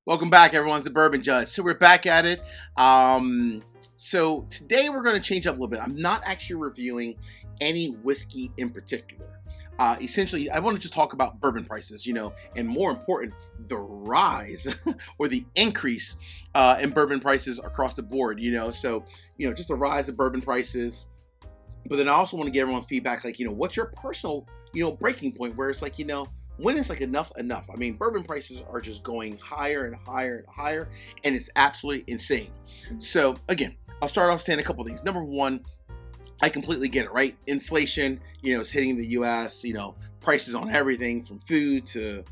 Welcome back, everyone. It's the Bourbon Judge. So we're back at it. So today we're going to change up a little bit. I'm not actually reviewing any whiskey in particular. Essentially, I want to just talk about bourbon prices, and more important, the rise or the increase in bourbon prices across the board, So, just the rise of bourbon prices. But then I also want to get everyone's feedback, like, what's your personal, breaking point where it's like, when is like enough? I mean, bourbon prices are just going higher and higher and higher, and it's absolutely insane. So again, I'll start off saying a couple of things. Number one, I completely get it, right? Inflation, is hitting the US, prices on everything from food to,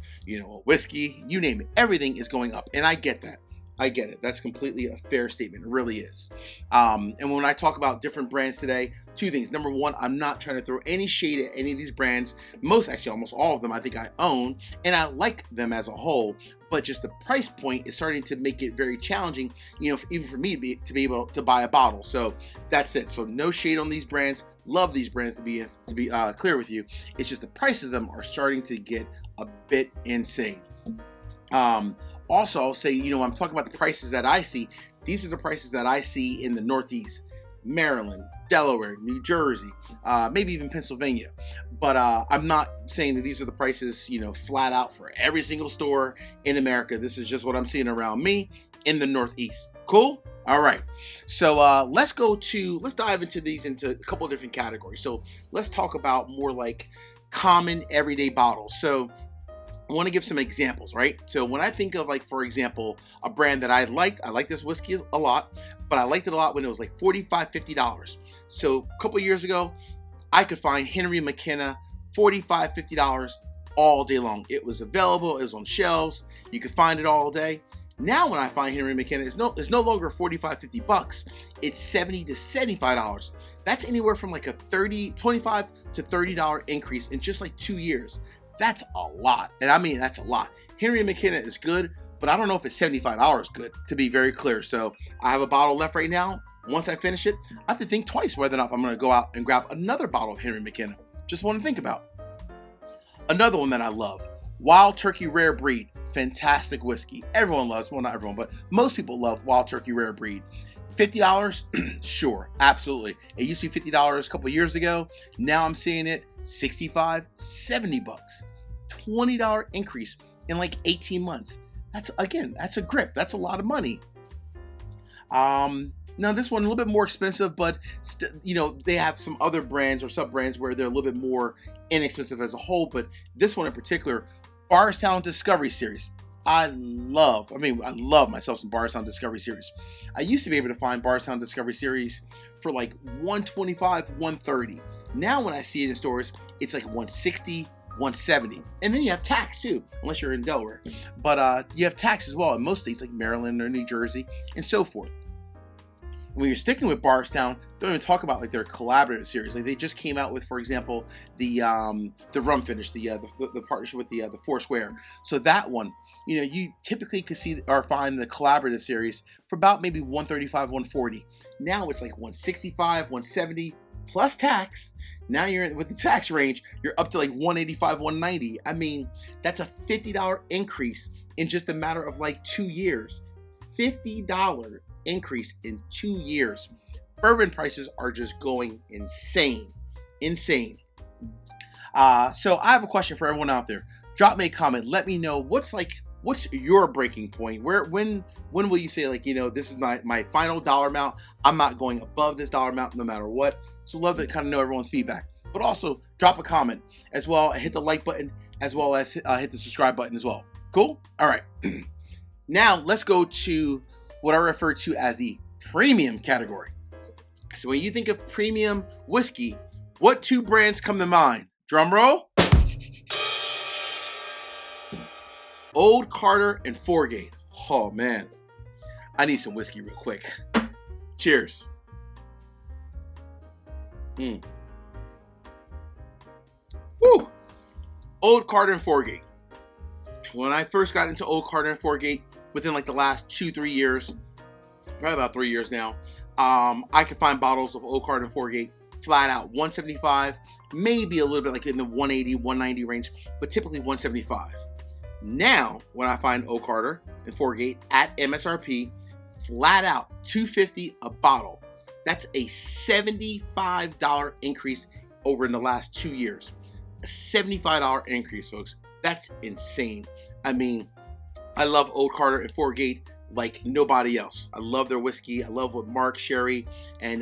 whiskey, you name it. Everything is going up, and I get that. I get it. That's completely a fair statement. It really is. And when I talk about different brands today, two things. Number one, I'm not trying to throw any shade at any of these brands. Almost all of them, I think I own, and I like them as a whole. But just the price point is starting to make it very challenging, even for me to be able to buy a bottle. So that's it. So no shade on these brands. Love these brands, to be clear with you. It's just the price of them are starting to get a bit insane. Also, I'll say, I'm talking about the prices that I see. These are the prices that I see in the Northeast, Maryland, Delaware, New Jersey, maybe even Pennsylvania. But I'm not saying that these are the prices, flat out for every single store in America. This is just what I'm seeing around me in the Northeast. Cool? All right. So let's dive into these into a couple of different categories. So let's talk about more like common everyday bottles. So I want to give some examples, right? So when I think of, like, for example, a brand that I like this whiskey a lot, but I liked it a lot when it was like $45, $50. So a couple of years ago, I could find Henry McKenna, $45, $50 all day long. It was available. It was on shelves. You could find it all day. Now when I find Henry McKenna, it's no longer $45, $50. It's $70 to $75. That's anywhere from like a $25 to $30 increase in just like 2 years. That's a lot. And I mean, that's a lot. Henry McKenna is good, but I don't know if it's $75 good, to be very clear. So I have a bottle left right now. Once I finish it, I have to think twice whether or not I'm going to go out and grab another bottle of Henry McKenna. Just want to think about. Another one that I love, Wild Turkey Rare Breed. Fantastic whiskey. Everyone loves, well, not everyone, but most people love Wild Turkey Rare Breed. $50? Sure, absolutely. It used to be $50 a couple years ago. Now I'm seeing it $65, $70. $20 increase in like 18 months. That's a grip. That's a lot of money. Now this one a little bit more expensive, but they have some other brands or sub brands where they're a little bit more inexpensive as a whole. But this one in particular, Bardstown Discovery Series. I love myself some Bardstown Discovery Series. I used to be able to find Bardstown Discovery Series for like $125, $130. Now when I see it in stores, it's like $160, $170. And then you have tax too, unless you're in Delaware. But you have tax as well in most states like Maryland or New Jersey and so forth. When you're sticking with Bardstown, don't even talk about like their collaborative series. Like they just came out with, for example, the rum finish, the partnership with the Foursquare. So that one, you typically could see or find the collaborative series for about maybe $135, $140. Now it's like $165, $170 plus tax. Now you're with the tax range, you're up to like $185, $190. I mean, that's a $50 increase in just a matter of like 2 years. $50 increase in 2 years. Bourbon prices are just going insane. So I have a question for everyone out there. Drop me a comment. Let me know what's your breaking point. When will you say, like, this is my final dollar amount. I'm not going above this dollar amount no matter what. So love to kind of know everyone's feedback. But also drop a comment as well. Hit the like button as well as hit the subscribe button as well. Cool? All right. Now let's go to what I refer to as the premium category. So when you think of premium whiskey, what two brands come to mind? Drum roll. Old Carter and Foregate. Oh man, I need some whiskey real quick. Cheers. Woo. Old Carter and Foregate. When I first got into Old Carter and Foregate, within like the last 2-3 years, probably about 3 years now, I could find bottles of Old Carter and Foregate flat out $175, maybe a little bit like in the $180, $190 range, but typically $175. Now, when I find Old Carter and Foregate at MSRP, flat out $2.50 a bottle, that's a $75 increase over in the last 2 years. A $75 increase, folks. That's insane. I mean, I love Old Carter and Foregate like nobody else. I love their whiskey. I love what Mark, Sherry, and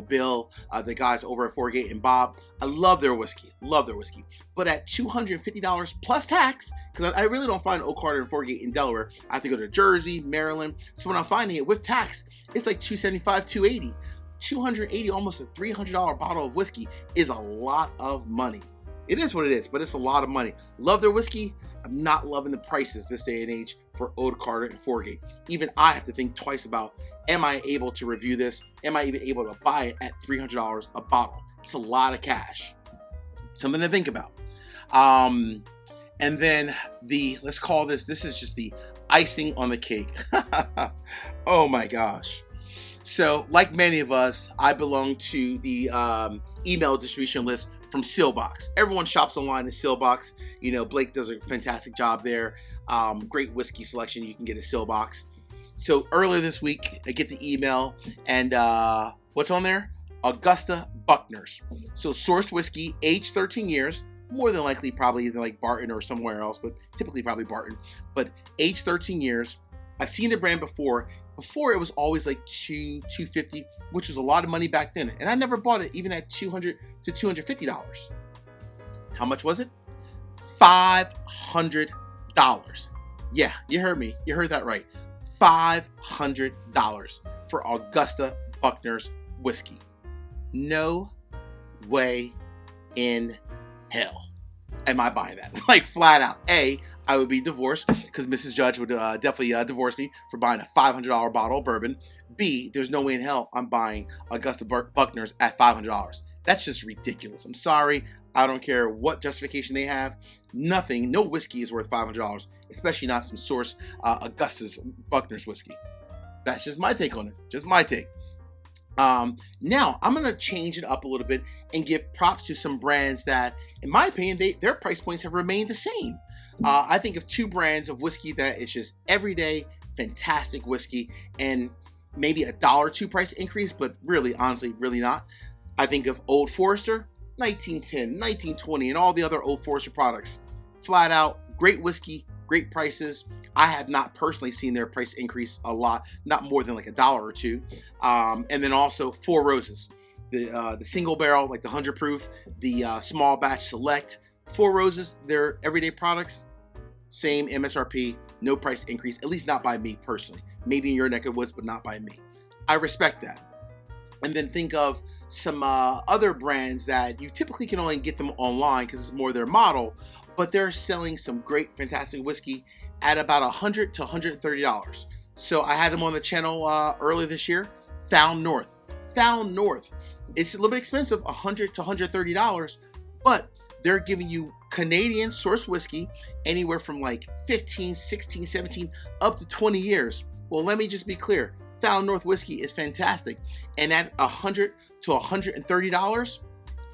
Bill, the guys over at Foregate, and Bob. I love their whiskey. Love their whiskey. But at $250 plus tax, because I really don't find Old Carter and Foregate in Delaware. I have to go to Jersey, Maryland. So when I'm finding it with tax, it's like $275, $280. $280, almost a $300 bottle of whiskey is a lot of money. It is what it is, but it's a lot of money. Love their whiskey. I'm not loving the prices this day and age for Old Carter and Foregate. Even I have to think twice about, am I able to review this? Am I even able to buy it at $300 a bottle? It's a lot of cash. Something to think about. And then let's call this is just the icing on the cake. Oh my gosh. So like many of us, I belong to the email distribution list from Sealbox. Everyone shops online at Sealbox. Blake does a fantastic job there. Great whiskey selection you can get at Sealbox. So earlier this week, I get the email, and what's on there? Augusta Buckners. So sourced whiskey, aged 13 years, more than likely probably either like Barton or somewhere else, but typically probably Barton. But aged 13 years. I've seen the brand before. Before, it was always like $250, which was a lot of money back then. And I never bought it even at $200 to $250. How much was it? $500. Yeah, you heard me. You heard that right. $500 for Augusta Buckner's whiskey. No way in hell am I buying that. Like flat out. I would be divorced because Mrs. Judge would definitely divorce me for buying a $500 bottle of bourbon. B, there's no way in hell I'm buying Augusta Buckner's at $500. That's just ridiculous. I'm sorry. I don't care what justification they have. Nothing, no whiskey is worth $500, especially not some source Augusta Buckner's whiskey. That's just my take on it. Just my take. Now, I'm going to change it up a little bit and give props to some brands that, in my opinion, their price points have remained the same. I think of two brands of whiskey that is just everyday, fantastic whiskey, and maybe $1 or $2 price increase, but really, honestly, really not. I think of Old Forester, 1910, 1920, and all the other Old Forester products. Flat out, great whiskey, great prices. I have not personally seen their price increase a lot, not more than like $1 or $2. And then also Four Roses, the single barrel, like the 100 proof, the small batch select. Four Roses, their everyday products, same MSRP, no price increase, at least not by me personally. Maybe in your neck of the woods, but not by me. I respect that. And then think of some other brands that you typically can only get them online because it's more their model, but they're selling some great, fantastic whiskey at about $100 to $130. So I had them on the channel earlier this year. Found North. It's a little bit expensive, $100 to $130, but they're giving you Canadian source whiskey anywhere from like 15, 16, 17, up to 20 years. Well, let me just be clear. Found North whiskey is fantastic. And at $100 to $130,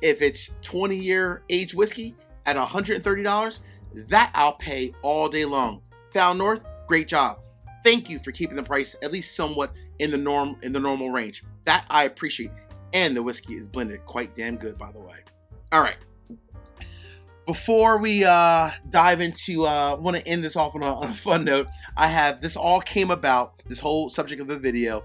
if it's 20-year aged whiskey at $130, that I'll pay all day long. Found North, great job. Thank you for keeping the price at least somewhat in the normal range. That I appreciate. And the whiskey is blended quite damn good, by the way. All right. Before we dive into, want to end this off on a fun note. This all came about, this whole subject of the video,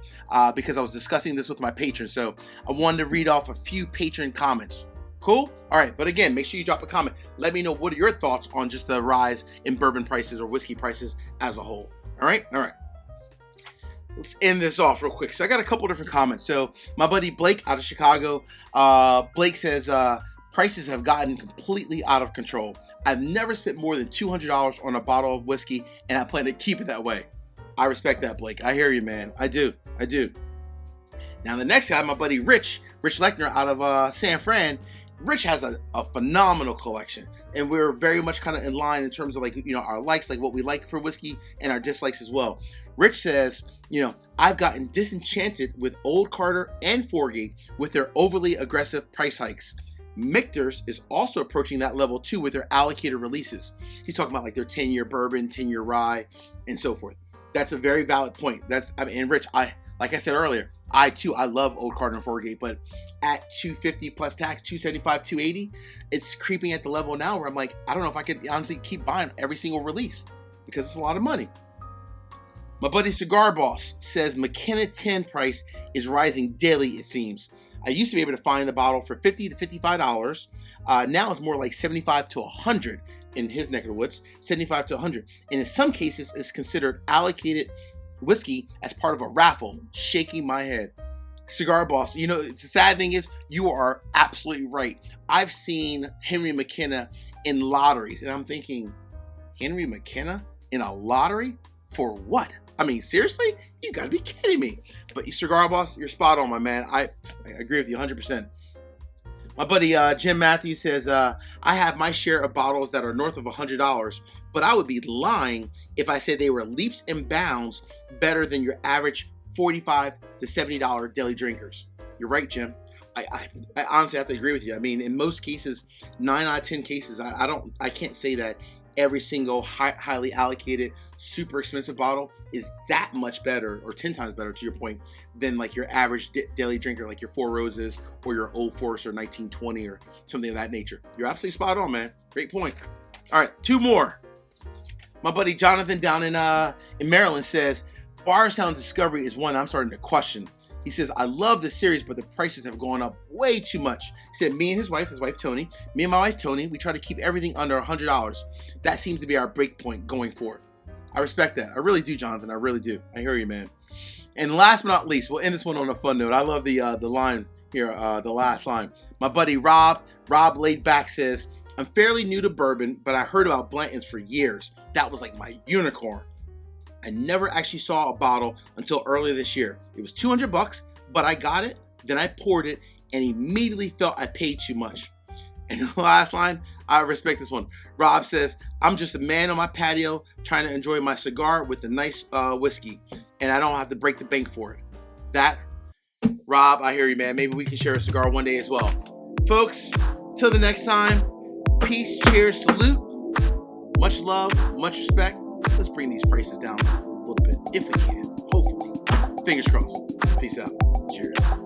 because I was discussing this with my patrons. So I wanted to read off a few patron comments. Cool? All right. But again, make sure you drop a comment. Let me know what are your thoughts on just the rise in bourbon prices or whiskey prices as a whole. All right? All right. Let's end this off real quick. So I got a couple different comments. So my buddy Blake out of Chicago, Blake says, prices have gotten completely out of control. I've never spent more than $200 on a bottle of whiskey, and I plan to keep it that way. I respect that, Blake. I hear you, man. I do. Now, the next guy, my buddy Rich Lechner out of San Fran. Rich has a phenomenal collection, and we're very much kind of in line in terms of our likes, like what we like for whiskey, and our dislikes as well. Rich says, I've gotten disenchanted with Old Carter and Foregate with their overly aggressive price hikes. Michter's is also approaching that level too with their allocated releases. He's talking about like their 10-year bourbon, 10-year rye, and so forth. That's a very valid point. And Rich, like I said earlier, I love Old Cardinal Foregate, but at $250 plus tax, $275, $280, it's creeping at the level now where I'm like, I don't know if I could honestly keep buying every single release because it's a lot of money. My buddy Cigar Boss says McKenna 10 price is rising daily, it seems. I used to be able to find the bottle for $50 to $55. Now it's more like $75 to $100 in his neck of the woods, $75 to $100. And in some cases, it's considered allocated whiskey as part of a raffle. Shaking my head. Cigar Boss, you know, the sad thing is you are absolutely right. I've seen Henry McKenna in lotteries, and I'm thinking, Henry McKenna in a lottery? For what? I mean, seriously? You gotta be kidding me. But Cigar Boss, you're spot on, my man. I agree with you 100%. My buddy Jim Matthews says, I have my share of bottles that are north of $100, but I would be lying if I said they were leaps and bounds better than your average $45 to $70 daily drinkers. You're right, Jim. I honestly have to agree with you. I mean, in most cases, 9 out of 10 cases, I can't say that every single highly allocated, super expensive bottle is that much better, or 10 times better to your point, than like your average daily drinker, like your Four Roses or your Old Forester 1920 or something of that nature. You're absolutely spot on, man. Great point. All right, 2 more. My buddy Jonathan down in Maryland says, Bardstown Discovery is one I'm starting to question. He says, I love the series, but the prices have gone up way too much. He said, me and his wife Tony, me and my wife Tony, we try to keep everything under $100. That seems to be our break point going forward. I respect that. I really do, Jonathan. I really do. I hear you, man. And last but not least, we'll end this one on a fun note. I love the line here, the last line. My buddy Rob laid back says, I'm fairly new to bourbon, but I heard about Blanton's for years. That was like my unicorn. I never actually saw a bottle until earlier this year. It was $200, but I got it, then I poured it, and immediately felt I paid too much. And the last line, I respect this one. Rob says, I'm just a man on my patio trying to enjoy my cigar with a nice whiskey, and I don't have to break the bank for it. That, Rob, I hear you, man. Maybe we can share a cigar one day as well. Folks, till the next time, peace, cheers, salute, much love, much respect. Let's bring these prices down a little bit, if we can, hopefully. Fingers crossed. Peace out. Cheers.